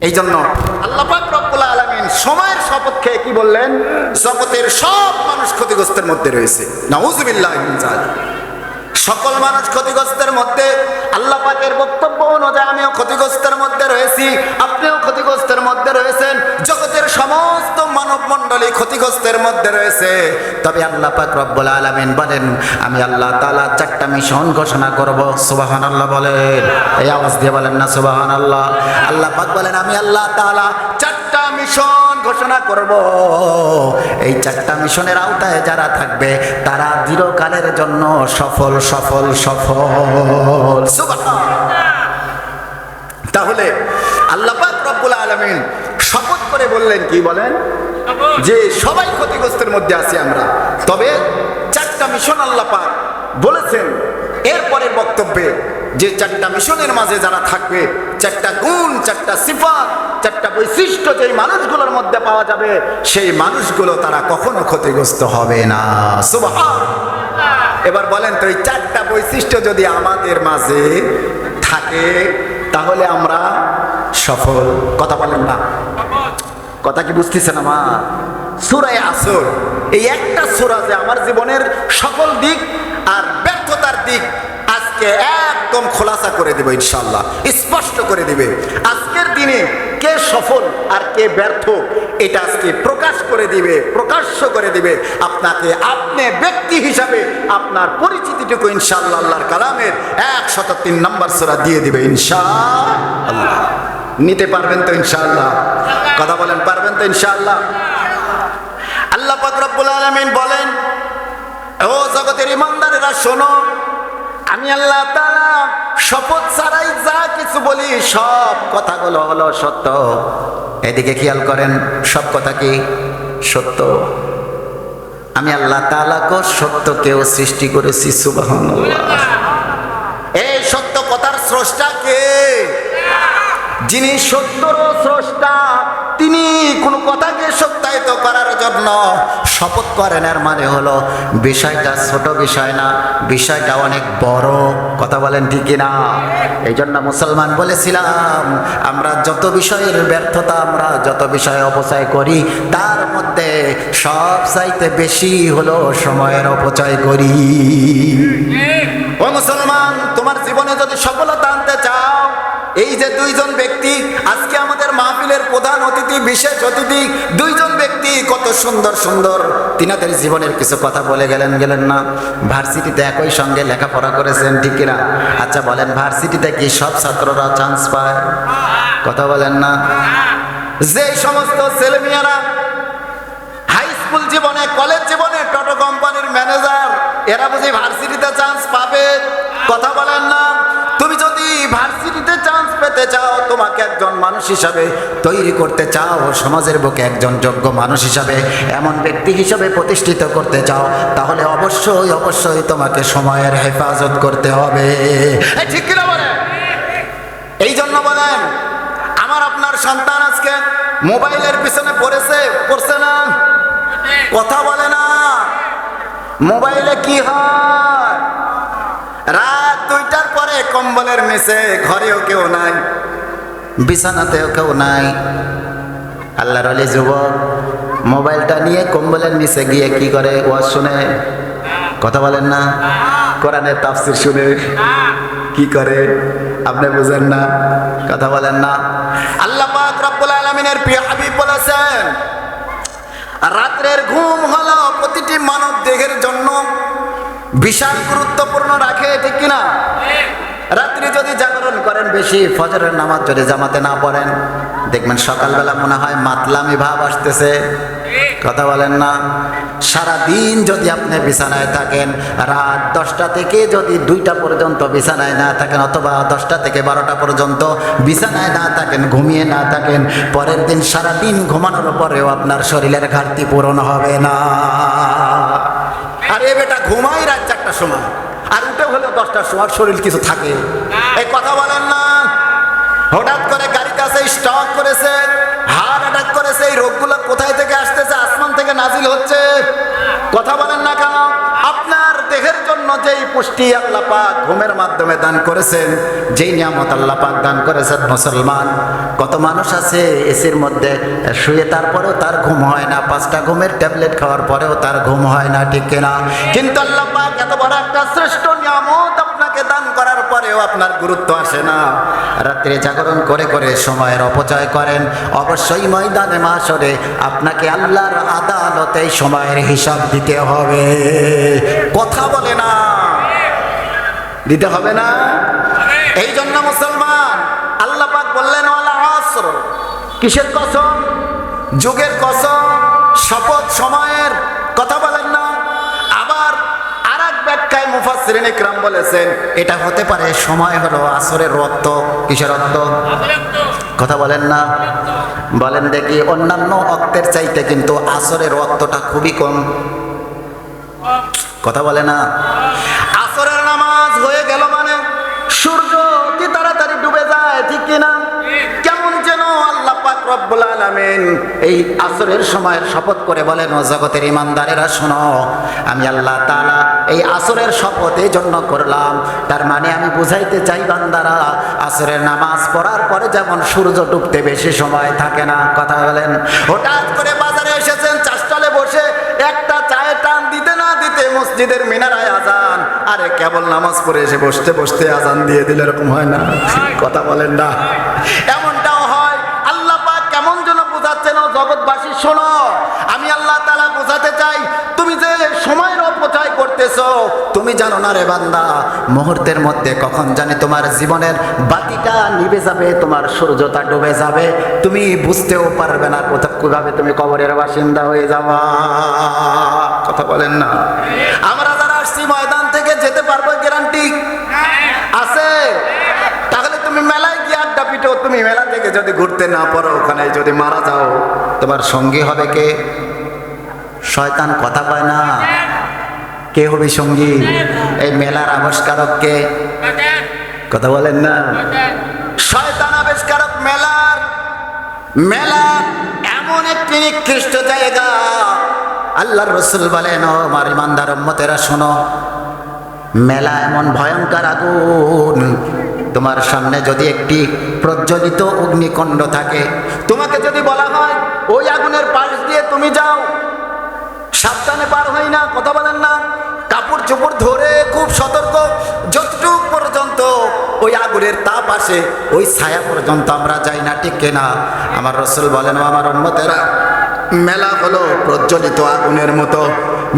এই জন্য আল্লাহ পাক রব্বুল আলামিন সময়ের শপথ খেয়ে কি বললেন? জগতের সব মানুষ ক্ষতিগ্রস্তের মধ্যে রয়েছে। নাউযুবিল্লাহি মিন যালিক। সকল মানুষ ক্ষতিগ্রস্তের মধ্যে। আল্লাহ পাকের বক্তব্য অনুযায়ী আমিও ক্ষতিগ্রস্তের মধ্যে রয়েছি, আপনিও ক্ষতিগ্রস্তের মধ্যে রয়েছেন, জগতের সমস্ত মানব মণ্ডলী ক্ষতিগ্রস্তের মধ্যে রয়েছে। তবে আল্লাহ পাক রব্বুল আলামিন বলেন, আমি আল্লাহ তাআলা 4টা মিশন ঘোষণা করব। সুবহানাল্লাহ বলেন, এই আওয়াজ দিয়ে বলেন না সুবহানাল্লাহ। আল্লাহ পাক বলেন, আমি আল্লাহ তাআলা 4টা মিশন ঘোষণা করব। এই 4টা মিশনের আওতায় যারা থাকবে তারা দীর্ঘকালের জন্য সফল সফল সফল। সুবহানাল্লাহ। তাহলে আল্লাহ পাক রব্বুল আলামিন শপথ করে বললেন, কি বলেন? যে সবাই ক্ষতিগ্রস্তের মধ্যে আছি আমরা। তবে 4টা মিশন আল্লাহ পাক বলেছেন এরপরের বক্তব্যে, যে 4টা মিশনের মাঝে যারা থাকবে, 4টা গুণ, 4টা সিফাত, 4টা বৈশিষ্ট্য যেই মানুষগুলোর মধ্যে পাওয়া যাবে, সেই মানুষগুলো তারা কখনো ক্ষতিগ্রস্ত হবে না। সুবহানাল্লাহ। এবার বলেন তো, এই 4টা বৈশিষ্ট্য যদি আমাদের মাঝে থাকে তাহলে আমরা সফল। কথা বলেন না? কথা কি বুঝতেছেন আমার? সূরা আসর, এই একটা সূরা যে আমার জীবনের সকল দিক আর ব্যর্থতার দিক আজকে একদম খোলাসা করে দেবে ইনশাআল্লাহ, স্পষ্ট করে দিবে। আজকের দিনে কে সফল আর কে ব্যর্থ এটা আজকে প্রকাশ করে দিবে, প্রকাশ্য করে দিবে আপনাকে। আপনি ব্যক্তি হিসাবে আপনার পরিচিতিটুকু ইনশাআল্লাহ আল্লাহর কালামের 103 নম্বর সূরা দিয়ে দিবে ইনশাআল্লাহ। নিতে পারবেন তো ইনশাআল্লাহ? কথা বলেন, পারবেন তো ইনশাআল্লাহ? আল্লাহ পাক রব্বুল আলামিন বলেন, ও জগতের ইমানদারেরা শোনো, আমি আল্লাহ তাআলা শপথ ছাড়াই যা কিছু বলি সব কথাগুলো হলো সত্য। এদিকে খেয়াল করেন, সব কথা কি সত্য? আমি আল্লাহ তাআলাকে সত্যকেও সৃষ্টি করেছি। সুবহানাল্লাহ। এই সত্য কথার স্রষ্টা কে? যিনি সত্যর স্রষ্টা, তিনি কোন কথাকে সত্যায়িত করার জন্য শপথ করেন। এর মানে হলো বিষয়টা ছোট বিষয় না, বিষয়টা অনেক বড়। কথা বলেন ঠিক না? এই জন্য মুসলমান বলেছিলাম, আমরা যত বিষয়ের ব্যর্থতা, আমরা যত বিষয় অপচয় করি, তার মধ্যে সব চাইতে বেশি হলো সময়ের অপচয় করি। ও মুসলমান, তোমার জীবনে যদি সফলতা আনতে চাও, এই যে 2জন ব্যক্তি আজকে আমাদের মাহফিলের প্রধান অতিথি, বিশেষ অতিথি, 2জন ব্যক্তি কত সুন্দর সুন্দর তিনাদের জীবনের কিছু কথা বলে গেলেন না? ভার্সিটিতে একই সঙ্গে লেখাপড়া করেছেন, ঠিক কিনা? আচ্ছা বলেন, ভার্সিটিতে কি সব ছাত্ররা চান্স পায়? কথা বলেন না? যে সমস্ত ছেলেমেয়েরা হাই স্কুল জীবনে, কলেজ জীবনে টোটো কোম্পানির ম্যানেজার, এরা বুঝি ভার্সিটিতে চান্স পাবে? কথা বলেন না? তুমি যদি ভার্সিটিতে চান্স পেতে চাও, তোমাকে একজন মানুষ হিসাবে তৈরি করতে চাও, সমাজের বুকে একজন যোগ্য মানুষ হিসাবে, এমন ব্যক্তি হিসাবে প্রতিষ্ঠিত করতে চাও, তাহলে অবশ্যই অবশ্যই তোমাকে সময়ের হেফাজত করতে হবে। ঠিক কিনা বলেন? এই জন্য বলেন, আমার আপনার সন্তান আজকে মোবাইলের পিছনে পড়ছে না? কথা বলে না? মোবাইলে কি হয়? রাত 2টার পরে কম্বলের নিচে, ঘরেও কেউ নাই, বিছানাতেও কেউ নাই। আল্লাহর ওলি যুবক মোবাইলটা নিয়ে কম্বলের নিচে গিয়ে কি করে? ওয়াজ শুনে। কথা বলেন না? কোরআনের তাফসীর শুনে। কি করে? আপনি বুঝেন না? কথা বলেন না? আল্লাহ পাক রব্বুল আলামিনের প্রিয় হাবিব বলেছেন, রাতের ঘুম হলো প্রতিটি মানব দেহের জন্য বিশাল গুরুত্বপূর্ণ রাখে, ঠিক কিনা? রাত্রি যদি জাগরণ করেন বেশি, ফজরের নামাজ যদি জামাতে না পড়েন, দেখবেন সকালবেলা মনে হয় মাতলামি ভাব আসতেছে। কথা বলেন না? সারাদিন যদি আপনি বিছানায় থাকেন, রাত 10টা থেকে যদি 2টা পর্যন্ত বিছানায় না থাকেন, অথবা 10টা থেকে 12টা পর্যন্ত বিছানায় না থাকেন, ঘুমিয়ে না থাকেন, পরের দিন সারাদিন ঘুমানোর পরেও আপনার শরীরের ঘাটতি পূরণ হবে না। আরে বেটা, ঘুমাই রাত 4টার সময় আর উঠে হলো 10টার সময়, শরীর কিছু থাকে? এই কথা বলেন না? হঠাৎ করে গাড়ির কাছে স্টক করেছে, হার্ট অ্যাটাক করেছে, এই রোগগুলো কোথায় থেকে আসতেছে? আসমান থেকে নাজিল হচ্ছে। কথা বলেন না কেন? আপনার দেহের জন্য যেই পুষ্টি আল্লাহ পাক ঘুমের মাধ্যমে দান করেছেন, যেই নিয়ামত আল্লাহ পাক দান করেছেন মুসলমান, কত মানুষ আছে এসির মধ্যে শুয়ে তারপরেও তার ঘুম হয় না, 5টা ঘুমের ট্যাবলেট খাওয়ার পরেও তার ঘুম হয় না, ঠিক কিনা? কিন্তু আল্লাহ পাক এত বড় একটা শ্রেষ্ঠ নিয়ামত আপনাকে দান করার পরেও আপনার গুরুত্ব আসে না, রাত্রে জাগরণ করে করে সময়ের অপচয় করেন। অবশ্যই ময়দানে মাশরে আপনাকে আল্লাহর আদালতে সময়ের হিসাব দিতে হবে। কথা বলে না, দিতে হবে না? এই জন্য মুসলমান, আল্লাহ পাক বললেন ওয়াল আসর, কিসের কসম? যুগের কসম, শপথ সময়ের। কথা বলেন না? আবার আরেক ব্যাখ্যায় মুফাসসিরিন ইকরাম বলেছেন এটা হতে পারে সময় হলো আসরের রক্ত। কিসের রক্ত? কথা বলেন না? বলেন দেখি, অন্যান্য অক্তের চাইতে কিন্তু আসরের রক্তটা খুবই কম। কথা বলে না? আসরের নামাজ হয়ে গেল মানে সূর্য কি তাড়াতাড়ি ডুবে যায়, ঠিক কিনা? কেমন যেন আল্লাহ পাক রব্বুল আলামিন এই আসরের সময়ের শপথ করে বলেন, ও জগতের ইমানদারেরা শোনো, আমি আল্লাহ তাআলা এই আসরের শপথ এই জন্য করলাম, তার মানে আমি বুঝাইতে চাই বান্দারা, আসরের নামাজ পড়ার পরে যেমন সূর্য ডুবতে বেশি সময় থাকে না। কথা বলেন? হঠাৎ করে বাজারে এসেছেন, চাষতলে বসে একটা চায়ের টান দিতে না দিতে মসজিদের মিনারায় আজান, আরে কেবল নামাজ পড়ে এসে বসতে বসতে আজান দিয়ে দিলে এরকম হয় না? কথা বলেন না? এমনটাও হয়। আল্লাহ পাক কেমন যেন বোঝাচ্ছেন, ও জগৎবাসী শোনো, আমি আল্লাহ তাআলা বোঝাতে চাই, তুমি যে সময়ের অপচয় করতেছো, তুমি জানো না রে বান্দা, মুহূর্তের মধ্যে কখন জানি তোমার জীবনের বাতিটা নিভে যাবে, তোমার সূর্যটা ডুবে যাবে, তুমি বুঝতেও পারবে না কিভাবে তুমি কবরের বাসিন্দা হয়ে যাবা। কথা বলেন না? আমরা যারা আসছি ময়দান থেকে যেতে পারবো গ্যারান্টি আছে? তাহলে তুমি মেলায় গিয়ে আড্ডা পিটো, তুমি মেলা থেকে যদি ঘুরতে না পারো, ওখানে যদি মারা যাও, তোমার সঙ্গী হবে কে? শয়তান। কথা কয় না? কে হবে সঙ্গী? এই মেলার আবিষ্কারক কে? কথা বলেন না? শয়তান আবিষ্কারক মেলার। মেলা এমন একটি নিকৃষ্ট জায়গা, আল্লাহর রাসূল বলেন, ও আমার ইমানদার উম্মতেরা শোনো, মেলা এমন ভয়ঙ্কর আগুন, তোমার সামনে যদি একটি প্রজ্বলিত অগ্নিকুণ্ড থাকে, তোমাকে যদি বলা হয় ওই আগুনের পাশ দিয়ে তুমি যাও, সাবধানে পার হই না। কথা বলেন না? কাপড় চোপড় ধরে খুব সতর্ক, যতটুক পর্যন্ত ওই আগুনের তাপ আসে ওই ছায়া পর্যন্ত আমরা যাই না, ঠিক কিনা? আমার রাসূল বলেন, ও আমার উম্মতেরা, মেলা হলো প্রজ্বলিত আগুনের মতো,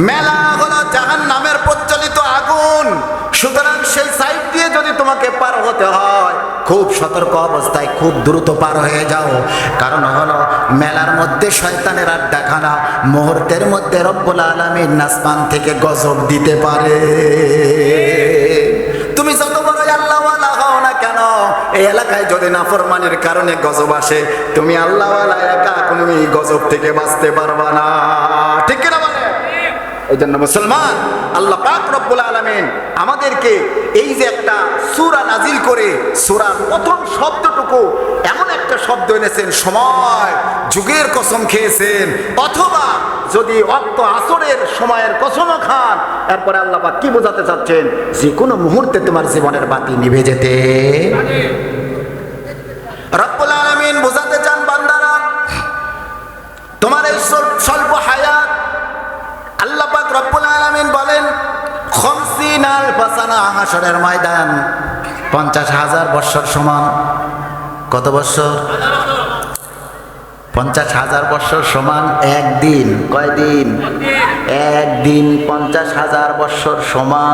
মেলা হলো জাহান্নামের প্রজ্বলিত আগুন। সুতরাং সেই সাইড দিয়ে যদি তোমাকে পার হতে হয়, খুব সতর্ক অবস্থায় খুব দ্রুত পার হয়ে যাও, কারণ হলো মেলার মধ্যে শয়তানের আড্ডাখানা, মুহূর্তের মধ্যে রব্বুল আলামিন আসমান থেকে গজব দিতে পারে। তুমি যত বড় আল্লাহওয়ালা হও না কেন, এই এলাকায় যদি নাফরমানির কারণে গজব আসে, তুমি আল্লাহওয়ালা একা তুমি গজব থেকে বাঁচতে পারবা না, ঠিক কিনা বলে? এই জন্য মুসলমান, আল্লাহ পাক রব্বুল আলামিন আমাদেরকে এই যে একটা সূরা নাজিল করে, সূরার প্রথম শব্দটুকু এমন একটা শব্দ এনেছেন, সময়, যুগের কসম খেয়েছেন, অথবা যদি ওয়াক্ত আসরের সময়ের কসম খান, এরপরে আল্লাহ পাক কি বোঝাতে চাচ্ছেন? যে কোনো মুহূর্তে তোমার জীবনের বাতি নিভে যেতে রব্বুল আলামিন বোঝাতে চান, বান্দারা তোমার এই স্বল্প হায়াত, আল্লাহ পাক রব্বুল আলামিন বলেন 50,000 সানা, হাসরের ময়দান 50,000 বৎসর সমান। কত বৎসর? 50,000 বৎসর সমান একদিন। কয়দিন? একদিন। 50,000 বৎসর সমান